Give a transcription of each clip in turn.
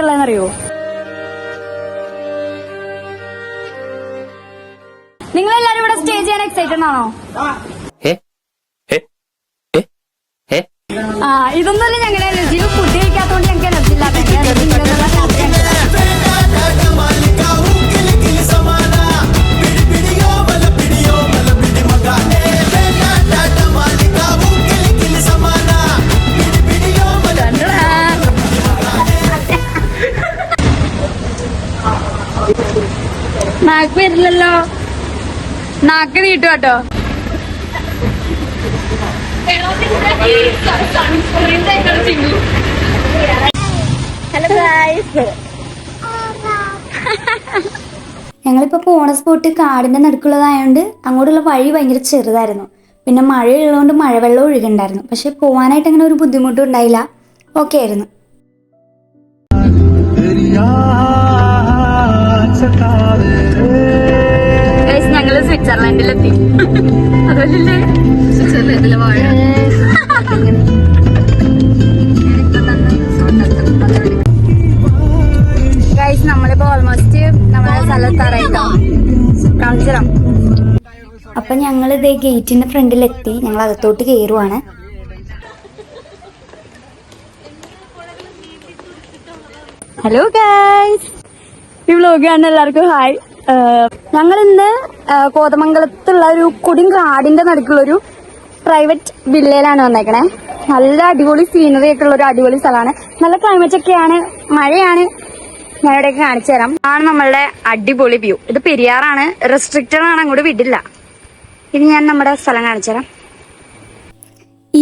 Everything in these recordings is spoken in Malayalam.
ഉള്ളതെന്നറിയോ? നിങ്ങളെല്ലാരും ഇവിടെ സ്റ്റേ ചെയ്യാൻ എക്സൈറ്റഡ് ആണോ? ഇതൊന്നുമല്ല ഞങ്ങളുടെ എനർജി. ഫുഡ് കഴിക്കാത്തതുകൊണ്ട് ഞങ്ങൾക്ക് എനർജി ഇല്ലാത്ത നാക്ക് വരില്ലല്ലോ. നാക്ക് നീട്ടു കേട്ടോ. ഞങ്ങളിപ്പോ പോണ സ്പോട്ട് കാടിന്റെ നടുക്കുള്ളതായോണ്ട് അങ്ങോട്ടുള്ള വഴി ഭയങ്കര ചെറുതായിരുന്നു. പിന്നെ മഴയുള്ളതുകൊണ്ട് മഴവെള്ളം ഒഴുകുണ്ടായിരുന്നു. പക്ഷെ പോവാനായിട്ട് അങ്ങനെ ഒരു ബുദ്ധിമുട്ടും ഉണ്ടായില്ല. ഓക്കെ ആയിരുന്നു. ഞങ്ങള് സ്വിറ്റ്സർലൻഡിലെത്തി. അതല്ലേ സ്വിറ്റ്സർലൻഡിലെ വാഴ. ഗൈസ് നമ്മളിപ്പോ ഓൾമോസ്റ്റ് നമ്മളെ സ്ഥലത്തറിയിട്ടോ കാണിച്ചുതരാം. അപ്പൊ ഞങ്ങൾ ഇതേ ഗേറ്റിന്റെ ഫ്രണ്ടിലെത്തി. ഞങ്ങൾ അകത്തോട്ട് കയറുവാണ്. ഹലോ ഗൈസ്, ഈ വ്ലോഗ് കാണുന്ന എല്ലാവർക്കും ഹായ്. ഞങ്ങൾ ഇന്ന് കോതമംഗലത്തുള്ള ഒരു കൊടുങ്കാടിന്റെ നടുക്കുള്ളൊരു പ്രൈവറ്റ് വില്ലയിലാണ് വന്നേക്കണേ. നല്ല അടിപൊളി സീനറി ഒക്കെ ഉള്ള ഒരു അടിപൊളി സ്ഥലമാണ്. നല്ല ക്ലൈമറ്റ് ഒക്കെയാണ്, മഴയാണ്. ഞാൻ ഇവിടെയൊക്കെ കാണിച്ചു തരാം. ആണ് നമ്മളുടെ അടിപൊളി വ്യൂ. ഇത് പെരിയാറാണ്, റെസ്ട്രിക്റ്റഡ് ആണ്, അങ്ങോട്ട് വിടില്ല. ഇനി ഞാൻ നമ്മുടെ സ്ഥലം കാണിച്ചു തരാം.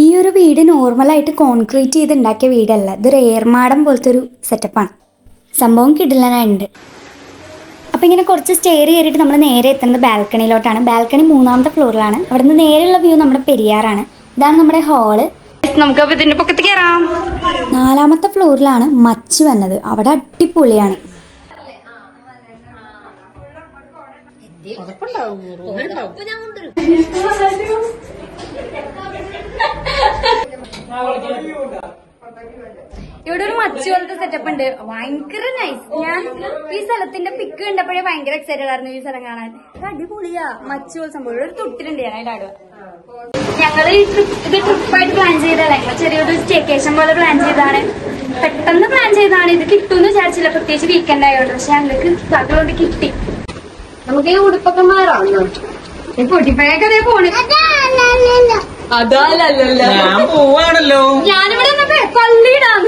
ഈ ഒരു വീട് നോർമലായിട്ട് കോൺക്രീറ്റ് ചെയ്ത് ഉണ്ടാക്കിയ വീടല്ല. ഇതൊരു ഏർമാടം പോലത്തെ ഒരു സെറ്റപ്പാണ്. സംഭവം കിടിലനായിട്ടുണ്ട്. അപ്പം ഇങ്ങനെ കുറച്ച് സ്റ്റെയർ കയറിയിട്ട് നമ്മൾ നേരെ എത്തുന്നത് ബാൽക്കണിയിലോട്ടാണ്. ബാൽക്കണി 3ാമത്തെ ഫ്ലോറിലാണ്. അവിടെ നിന്ന് നേരെയുള്ള വ്യൂ നമ്മുടെ പെരിയാറാണ്. ഇതാണ് നമ്മുടെ ഹാള്. നമുക്ക് ഇതിന്റെ പൊക്കത്ത് കയറാം. 4ാമത്തെ ഫ്ലോറിലാണ് മച്ച് വന്നത്. അവിടെ അടിപൊളിയാണ്. ഇവിടെ ഒരു മച്ച് പോലത്തെ സെറ്റപ്പ് ഉണ്ട്. ഭയങ്കര നൈസ്. ഞാൻ ഈ സ്ഥലത്തിന്റെ പിക്ക് കണ്ടപ്പോഴേ ഭയങ്കര എക്സൈറ്റഡ് ആയിരുന്നു ഈ സ്ഥലം കാണാൻ. അടിപൊളിയാ മച്ച് പോലെ സംഭവം. ഇവിടെ ഒരു തൊട്ടിലുണ്ട് ഞാൻ അതിന്റെ അടുവ. ഞങ്ങള് ഇത് ട്രിപ്പായിട്ട് പ്ലാൻ ചെയ്തതല്ല. ഞങ്ങൾ ചെറിയൊരു സ്റ്റേക്കേഷൻ പോലെ പ്ലാൻ ചെയ്തതാണ്. പെട്ടെന്ന് പ്ലാൻ ചെയ്തതാണ്. ഇത് കിട്ടുമെന്ന് വിചാരിച്ചില്ല, പ്രത്യേകിച്ച് വീക്കെൻഡ് ആയതുകൊണ്ട്. പക്ഷെ ഞങ്ങൾക്ക് അതുകൊണ്ട് കിട്ടി. നമുക്ക് ഈ ഉടുപ്പൊക്കെ മാറാമല്ലോ. പൊട്ടിപ്പഴയൊക്കെ അതേ പോണ്. പോവാണല്ലോ ഞാനിവിടെ പള്ളിയിടാം,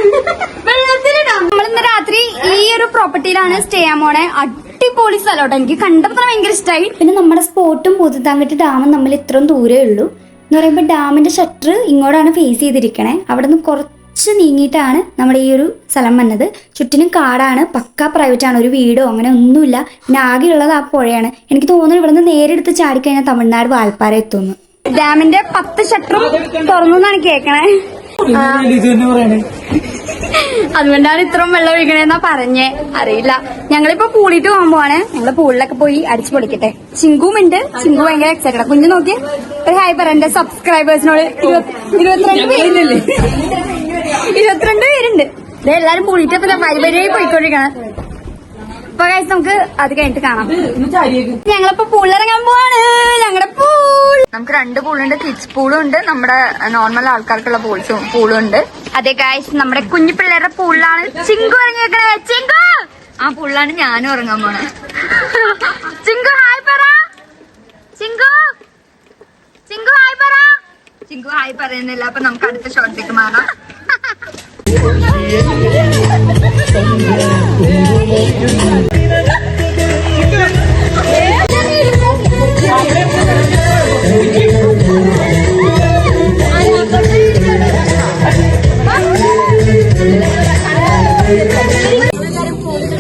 വെള്ളത്തിലിടാം. നമ്മളിന്ന് രാത്രി ഈ ഒരു പ്രോപ്പർട്ടിയിലാണ് സ്റ്റേ ചെയ്യാൻ പോണേ. അടിപൊളി സ്ഥലം. എനിക്ക് കണ്ടപ്പോൾ ഭയങ്കര ഇഷ്ടമായി. പിന്നെ നമ്മുടെ സ്പോട്ടും പൂതത്താങ്കെട്ട് ഡാമും തമ്മിൽ ഇത്രയും ദൂരേ ഉള്ളൂ. എന്ന് പറയുമ്പോൾ ഡാമിന്റെ ഷട്ടർ ഇങ്ങോട്ടാണ് ഫേസ് ചെയ്തിരിക്കണേ. അവിടെ നിന്ന് കുറച്ച് നീങ്ങിയിട്ടാണ് നമ്മുടെ ഈ ഒരു സ്ഥലം വന്നത്. ചുറ്റിനും കാടാണ്, പക്കാ പ്രൈവറ്റ് ആണ്. ഒരു വീടോ അങ്ങനെ ഒന്നുമില്ല. പിന്നെ ആകെയുള്ളത് ആ പുഴയാണ്. എനിക്ക് തോന്നുന്നു ഇവിടെ നിന്ന് നേരെ എടുത്ത് ചാടിക്കഴിഞ്ഞാൽ തമിഴ്നാട് വാൽപ്പാറ എത്തുന്നു. ഡാമിന്റെ 10 ഷട്ടറും തുറന്നു എന്നാണ് കേക്കണേ. അതുകൊണ്ടാണ് ഇത്രയും വെള്ളം ഒഴിക്കണേന്നാ പറഞ്ഞേ. അറിയില്ല. ഞങ്ങളിപ്പോ പൂളിട്ട് പോകാൻ പോവാണ്. ഞങ്ങള് പൂളിലൊക്കെ പോയി അടിച്ചു പൊളിക്കട്ടെ. ചിങ്കും ഉണ്ട്. ചിങ്കു ഭയങ്കര എക്സൈറ്റഡ്. കുഞ്ഞു നോക്കി ഒരു ഹായ് പറ എന്റെ സബ്സ്ക്രൈബേഴ്സിനോട്. 22 പേരുണ്ട്. എല്ലാരും പൂളിട്ട് പരിപാടിയായി പോയിക്കൊണ്ടിരിക്കണം. അപ്പൊ ഗൈസ് നമുക്ക് അത് കഴിഞ്ഞിട്ട് കാണാം. ഞങ്ങളിപ്പോ പൂളിലിറങ്ങാൻ പോവാണ്. ഞങ്ങളുടെ പൂൾ നമുക്ക് 2 പൂളുണ്ട്. കിഡ്സ് പൂളും ഉണ്ട്, നമ്മുടെ നോർമൽ ആൾക്കാർക്കുള്ള പൂളും ഉണ്ട്. അതെ ഗൈസ്, നമ്മുടെ കുഞ്ഞു പിള്ളേരുടെ പൂളിലാണ് ചിങ്കു ഇറങ്ങിയേക്കണേ. ചിങ്കു ആ പൂളിലാണ് ഞാനും ഇറങ്ങാൻ പോണേ. ചിങ്കു ഹായ് പറ. ചിങ്കു ചിങ്കു ഹായ് പറ. ചിങ്കു ഹായ് പറയുന്നില്ല. അപ്പൊ നമുക്ക് അടുത്ത ഷോട്ടിലേക്ക് മാറാം.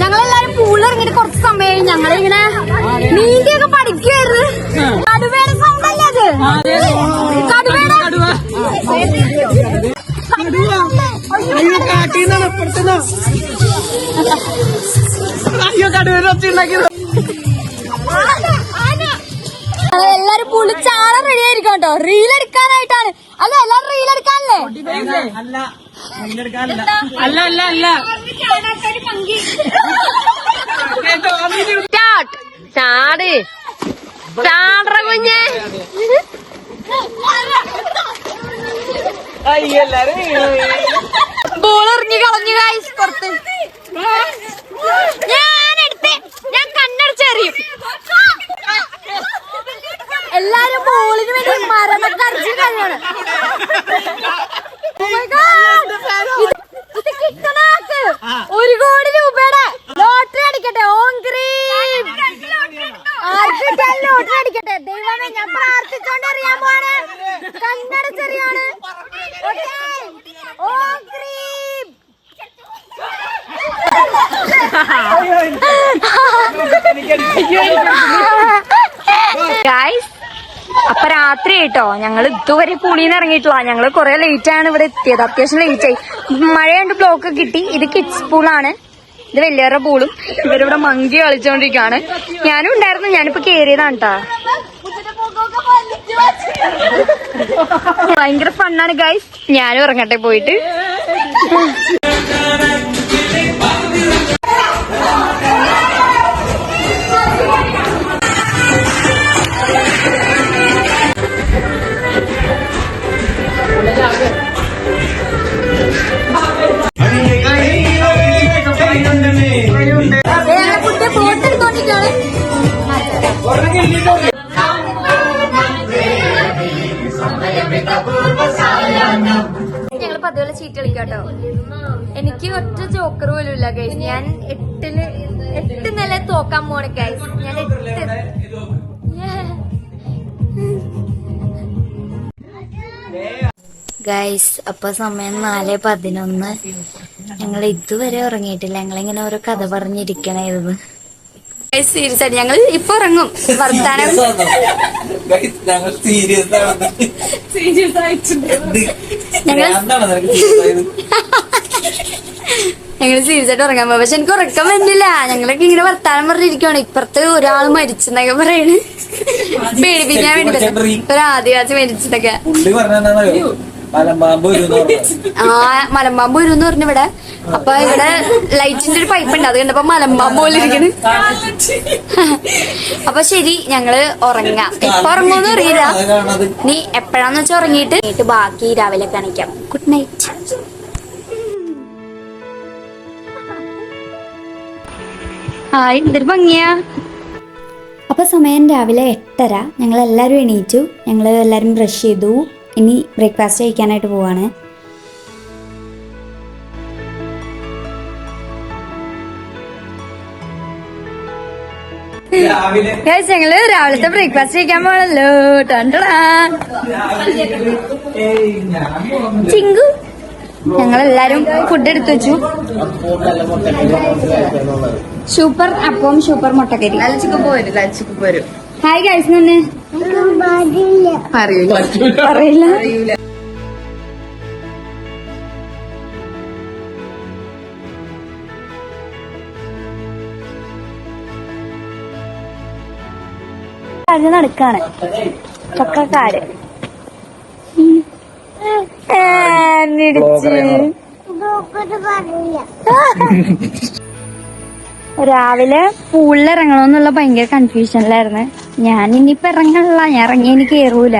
ഞങ്ങളെല്ലാരും പൂളിലിറങ്ങിയിട്ട് കുറച്ച് സമയം ഞങ്ങളിങ്ങനെ നീന്തിയൊക്കെ പഠിക്കുവായിരുന്നു. കടുവയുടെ സൗണ്ടല്ലേ അത്? എല്ലാരും പൂളി ചാടാൻ റെഡി ആയിരിക്കും കേട്ടോ. റീൽ എടുക്കാനായിട്ടാണ്. അല്ല എല്ലാരും റീൽ എടുക്കാനല്ലേ? അല്ല അല്ല അല്ല ചാട് ചാടറ കുഞ്ഞെ. ബോൾ എറിഞ്ഞു കളഞ്ഞു ഗൈസ് പുറത്ത്. ഞാൻ കണ്ണടച്ചെറിയും. എല്ലാരും ബോളിന് വേണ്ടി മരമൊക്കെ അടിച്ചു കഴിയാണ്. ഒരു കോടി രൂപയുടെ ലോട്ടറി അടിക്കട്ടെ. ലോട്ടറി അടിക്കട്ടെ. ദൈവമേ ഞാൻ പ്രാർത്ഥിച്ചോണ്ട് അറിയാൻ പോവാണ്. കണ്ണടച്ചെറിയാണ്. ഗൈസ് അപ്പൊ രാത്രി കേട്ടോ ഞങ്ങൾ ഇതുവരെ പുളിന്ന് ഇറങ്ങിയിട്ടില്ല. ഞങ്ങള് കൊറേ ലേറ്റ് ആണ് ഇവിടെ എത്തിയത്. അത്യാവശ്യം ലേറ്റ് ആയി. മഴയുണ്ട് ബ്ലോക്ക് കിട്ടി. ഇത് കിഡ്സ് പൂളാണ്. ഇത് വലിയവരുടെ പൂളും. ഇവരിവിടെ മങ്കി കളിച്ചോണ്ടിരിക്കാണ്. ഞാനും ഉണ്ടായിരുന്നു. ഞാനിപ്പോ കേറിയതാണ് കേട്ടാ. ഭയങ്കര ഫണ്ണാണ് ഗൈസ്. ഞാനും ഇറങ്ങട്ടെ പോയിട്ട്. ഞങ്ങള് പതിവുള്ള ചീറ്റ് കളിക്കാട്ടോ. എനിക്ക് ഒറ്റ ജോക്കർ പോലും ഇല്ല ഗൈസ്. ഞാൻ 8 നില തോക്കാൻ പോണ ഗൈസ്. ഞാൻ 8 ഗൈസ് അപ്പൊ സമയം 4:11. ഞങ്ങൾ ഇതുവരെ ഉറങ്ങിയിട്ടില്ല. ഞങ്ങളിങ്ങനെ ഓരോ കഥ പറഞ്ഞിരിക്കണായിരുന്നു. സീരിയസ് ആയിട്ട് ഞങ്ങൾ ഇപ്പൊ ഇറങ്ങും. വർത്താനം ഞങ്ങൾ സീരിയസ് ആയിട്ട് ഉറങ്ങാൻ പോകും. പക്ഷെ എനിക്ക് ഉറക്കം വരുന്നില്ല. ഞങ്ങളൊക്കെ ഇങ്ങനെ വർത്താനം പറഞ്ഞിരിക്കുവാണ്. ഇപ്പുറത്ത് ഒരാൾ മരിച്ചെന്നൊക്കെ പറയണ്. പേടിപ്പിക്കാൻ വേണ്ടി ഒരു ആദിവാസി മരിച്ചതൊക്കെ. മലമ്പാമ്പ് വരും എന്ന് പറഞ്ഞു ഇവിടെ. അപ്പൊ ഇവിടെ ലൈറ്റിന്റെ ഒരു പൈപ്പ് ഉണ്ട്. അത് കണ്ടപ്പോ മലമ്പാമ്പ് പോലെ ഇരിക്കണ്. അപ്പൊ ശരി ഞങ്ങള് ഉറങ്ങാം. എപ്പൊ ഉറങ്ങുമെന്ന് അറിയില്ല. നീ എപ്പോഴാന്ന് വെച്ചാൽ ഉറങ്ങിയിട്ട് ബാക്കി രാവിലെ കാണിക്കാം. Good night. ഹായ് എന്തൊരു ഭംഗിയാ. അപ്പൊ സമയം രാവിലെ 8:30. ഞങ്ങൾ എല്ലാവരും എണീറ്റു. ഞങ്ങൾ എല്ലാവരും ബ്രഷ് ചെയ്തു. ഇനി ബ്രേക്ക്ഫാസ്റ്റ് കഴിക്കാനായിട്ട് പോവാണ്. ഞങ്ങള് രാവിലത്തെ ബ്രേക്ക്ഫാസ്റ്റ് കഴിക്കാൻ പോണല്ലോ. ചിങ്കു ഞങ്ങളെല്ലാരും ഫുഡ് എടുത്തു വെച്ചു. സൂപ്പർ അപ്പം സൂപ്പർ മുട്ടക്കരി. Hi guys. നിന്ന് അറിയില്ല. നടക്കാണ് ചക്കക്കാര്. രാവിലെ പൂളിൽ ഇറങ്ങണമെന്നുള്ള ഭയങ്കര കൺഫ്യൂഷനിലായിരുന്നു ഞാൻ. ഇനിയിപ്പൊ ഇറങ്ങണില്ല. ഞാൻ ഇറങ്ങി എനിക്ക് കേറൂല.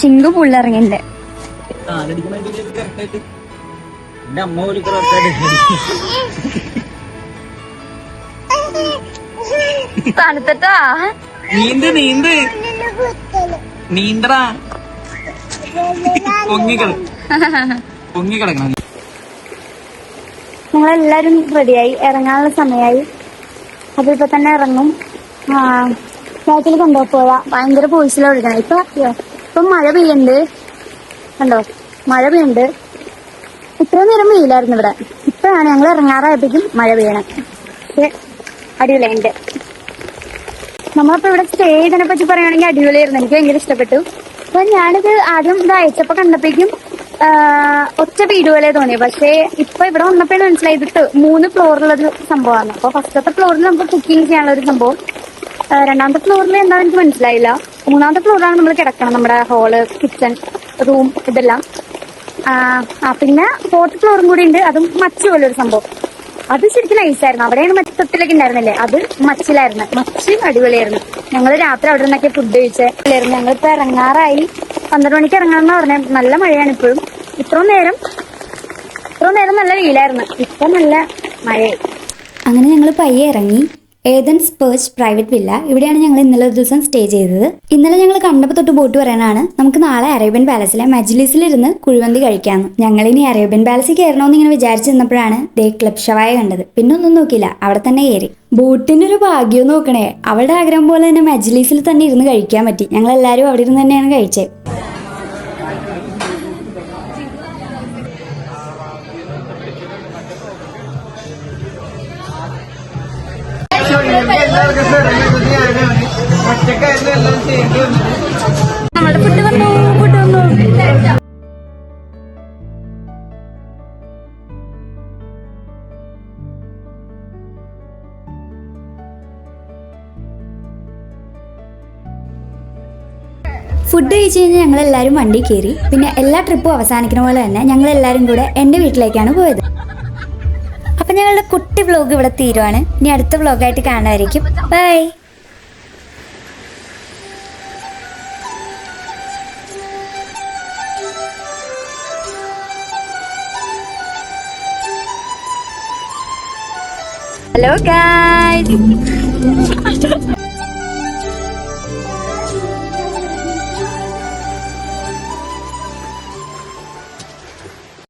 ചിങ്കു പൂളിൽ ഇറങ്ങിണ്ട്. തണുത്തട്ടാ. നീന്ത് നീന്ത് നീന്തടാ. പൊങ്ങിക്കിടക്കണം. ഞങ്ങളെല്ലാരും റെഡിയായി. ഇറങ്ങാനുള്ള സമയമായി. അപ്പൊ ഇപ്പൊ തന്നെ ഇറങ്ങും. ബാക്കിൽ കൊണ്ടുപോവാ. ഭയങ്കര പോയിസിലാ വിളിക്കണം. ഇപ്പൊ മഴ പെയ്യുന്നുണ്ട്. കണ്ടോ മഴ പെയ്യുന്നുണ്ട്. ഇത്രയും നേരം വെയിലായിരുന്നു ഇവിടെ. ഇപ്പഴാണ് ഞങ്ങൾ ഇറങ്ങാറായപ്പോഴേക്കും മഴ പെയ്യണം. പക്ഷെ അടിപൊളിയുണ്ട്. നമ്മളിപ്പോ ഇവിടെ സ്റ്റേ ചെയ്തതിനെ പറ്റി പറയുകയാണെങ്കിൽ അടിപൊളിയായിരുന്നു. എനിക്ക് ഭയങ്കര ഇഷ്ടപ്പെട്ടു. അപ്പൊ ഞാനിത് ആദ്യം ഇത് അയച്ചപ്പോ കണ്ടപ്പോഴേക്കും ഒറ്റ വീട് പോലെ തോന്നി. പക്ഷെ ഇപ്പൊ ഇവിടെ വന്നപ്പോഴാണ് മനസ്സിലായത് 3 ഫ്ലോറിലൊരു സംഭവമാണ്. അപ്പൊ ഫസ്റ്റത്തെ ഫ്ലോറിൽ നമുക്ക് കുക്കിംഗ് ചെയ്യാനുള്ള ഒരു സംഭവം. രണ്ടാമത്തെ ഫ്ലോറിൽ എന്താണെന്ന് എനിക്ക് മനസ്സിലായില്ല. 3ാമത്തെ ഫ്ലോറിലാണ് നമ്മൾ കിടക്കണം. നമ്മുടെ ഹോള്, കിച്ചൺ, റൂം ഇതെല്ലാം. പിന്നെ 4th ഫ്ലോറും കൂടി ഉണ്ട്, അതും മച്ച് പോലെ ഒരു സംഭവം. അത് ശരിക്കും നൈസായിരുന്നു. അവിടെയാണ് മറ്റത്തിലേക്ക് ഉണ്ടായിരുന്നില്ലേ, അത് മച്ചിലായിരുന്നു. മച്ച് അടിപൊളിയായിരുന്നു. ഞങ്ങൾ രാത്രി അവിടെ നിന്നൊക്കെ ഫുഡ് കഴിച്ചായിരുന്നു. ഞങ്ങളിപ്പോ ഇറങ്ങാറായി, 12 മണിക്ക് ഇറങ്ങാമെന്നാ പറഞ്ഞത്. നല്ല മഴയാണ് ഇപ്പോഴും. ഇത്രയും നേരം നല്ല വെയിലായിരുന്നു, ഇപ്പൊ നല്ല മഴയായി. അങ്ങനെ ഞങ്ങൾ പയ്യെ ഇറങ്ങി. ഏതൻസ് പേർച്ച് പ്രൈവറ്റ് വില്ല, ഇവിടെയാണ് ഞങ്ങൾ ഇന്നലെ ഒരു ദിവസം സ്റ്റേ ചെയ്തത്. ഇന്നലെ ഞങ്ങൾ കണ്ടപ്പോൾ തൊട്ട് ബോട്ട് പറയാനാണ് നമുക്ക് നാളെ അറേബ്യൻ പാലസിലെ മജ്ലിസിലിരുന്ന് കുഴിമന്തി കഴിക്കാമെന്ന്. ഞങ്ങളിനി അറേബ്യൻ പാലസിൽ കയറണമെന്ന് ഇങ്ങനെ വിചാരിച്ചു നിന്നപ്പോഴാണ് ദേ ക്ലബ് ഷവായ കണ്ടത്. പിന്നെ ഒന്നും നോക്കിയില്ല, അവിടെ തന്നെ കയറി. ബോട്ടിന്റെ ഒരു ഭാഗ്യം നോക്കണേ, അവളുടെ ആഗ്രഹം പോലെ തന്നെ മജ്ലിസിൽ തന്നെ ഇരുന്ന് കഴിക്കാൻ പറ്റി. ഞങ്ങൾ എല്ലാവരും അവിടെ ഇരുന്ന് തന്നെയാണ് കഴിച്ചത്. നമ്മുടെ ഫുഡ് വന്നു. ഫുഡ് കഴിച്ച് കഴിഞ്ഞാൽ ഞങ്ങൾ എല്ലാവരും വണ്ടി കയറി. പിന്നെ എല്ലാ ട്രിപ്പും അവസാനിക്കുന്ന പോലെ തന്നെ ഞങ്ങൾ എല്ലാവരും കൂടെ എൻ്റെ വീട്ടിലേക്കാണ് പോയത്. അപ്പം ഞങ്ങളുടെ കുട്ടി വ്ലോഗ് ഇവിടെ തീരുവാണ്. ഇനി അടുത്ത വ്ലോഗായിട്ട് കാണുമായിരിക്കും. ബൈ. Hello guys.